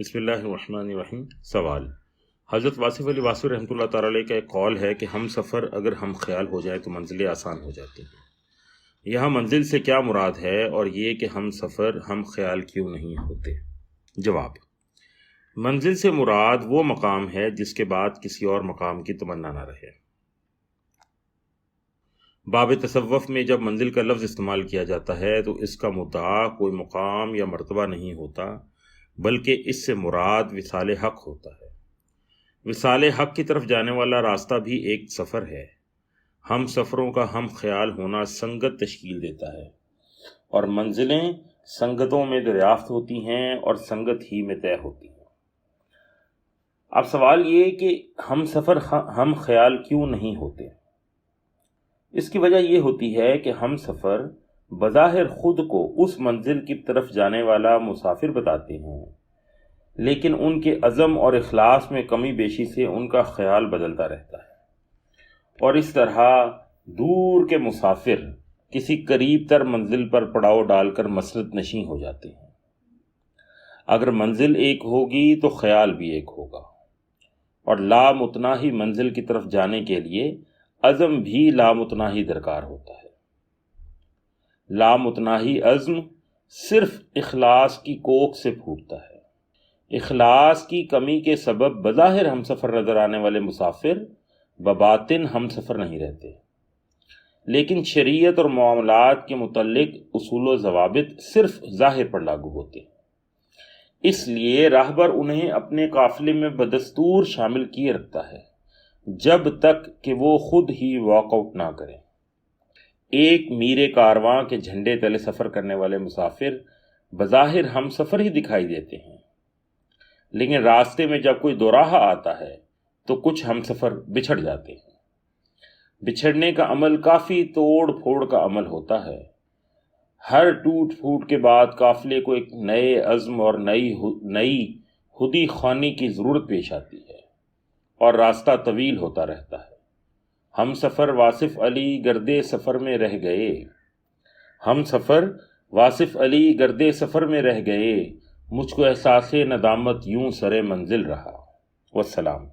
بسم اللہ الرحمن الرحیم۔ سوال: حضرت واصف علی واسوی رحمۃ اللہ تعالی علیہ کا ایک قول ہے کہ ہم سفر اگر ہم خیال ہو جائیں تو منزلیں آسان ہو جاتی ہیں۔ یہاں منزل سے کیا مراد ہے اور یہ کہ ہم سفر ہم خیال کیوں نہیں ہوتے؟ جواب: منزل سے مراد وہ مقام ہے جس کے بعد کسی اور مقام کی تمنا نہ رہے۔ باب تصوف میں جب منزل کا لفظ استعمال کیا جاتا ہے تو اس کا مدعا کوئی مقام یا مرتبہ نہیں ہوتا، بلکہ اس سے مراد وصال حق ہوتا ہے۔ وصال حق کی طرف جانے والا راستہ بھی ایک سفر ہے۔ ہم سفروں کا ہم خیال ہونا سنگت تشکیل دیتا ہے، اور منزلیں سنگتوں میں دریافت ہوتی ہیں اور سنگت ہی میں طے ہوتی ہیں۔ اب سوال یہ کہ ہم سفر ہم خیال کیوں نہیں ہوتے؟ اس کی وجہ یہ ہوتی ہے کہ ہم سفر بظاہر خود کو اس منزل کی طرف جانے والا مسافر بتاتے ہیں، لیکن ان کے عزم اور اخلاص میں کمی بیشی سے ان کا خیال بدلتا رہتا ہے، اور اس طرح دور کے مسافر کسی قریب تر منزل پر پڑاؤ ڈال کر مسرت نشیں ہو جاتے ہیں۔ اگر منزل ایک ہوگی تو خیال بھی ایک ہوگا، اور لامتناہی منزل کی طرف جانے کے لیے عزم بھی لامتناہی درکار ہوتا ہے۔ لامتناہی عزم صرف اخلاص کی کوکھ سے پھوٹتا ہے۔ اخلاص کی کمی کے سبب بظاہر ہم سفر نظر آنے والے مسافر بباطن ہم سفر نہیں رہتے، لیکن شریعت اور معاملات کے متعلق اصول و ضوابط صرف ظاہر پر لاگو ہوتے ہیں۔ اس لیے راہبر انہیں اپنے قافلے میں بدستور شامل کیے رکھتا ہے جب تک کہ وہ خود ہی واک آؤٹ نہ کریں۔ ایک میر کارواں کے جھنڈے تلے سفر کرنے والے مسافر بظاہر ہم سفر ہی دکھائی دیتے ہیں، لیکن راستے میں جب کوئی دوراہا آتا ہے تو کچھ ہم سفر بچھڑ جاتے ہیں۔ بچھڑنے کا عمل کافی توڑ پھوڑ کا عمل ہوتا ہے۔ ہر ٹوٹ پھوٹ کے بعد قافلے کو ایک نئے عزم اور نئی خودی خوانی کی ضرورت پیش آتی ہے، اور راستہ طویل ہوتا رہتا ہے۔ ہم سفر واصف علی گردے سفر میں رہ گئے، ہم سفر واصف علی گردے سفر میں رہ گئے، مجھ کو احساس ندامت یوں سرے منزل رہا۔ والسلام۔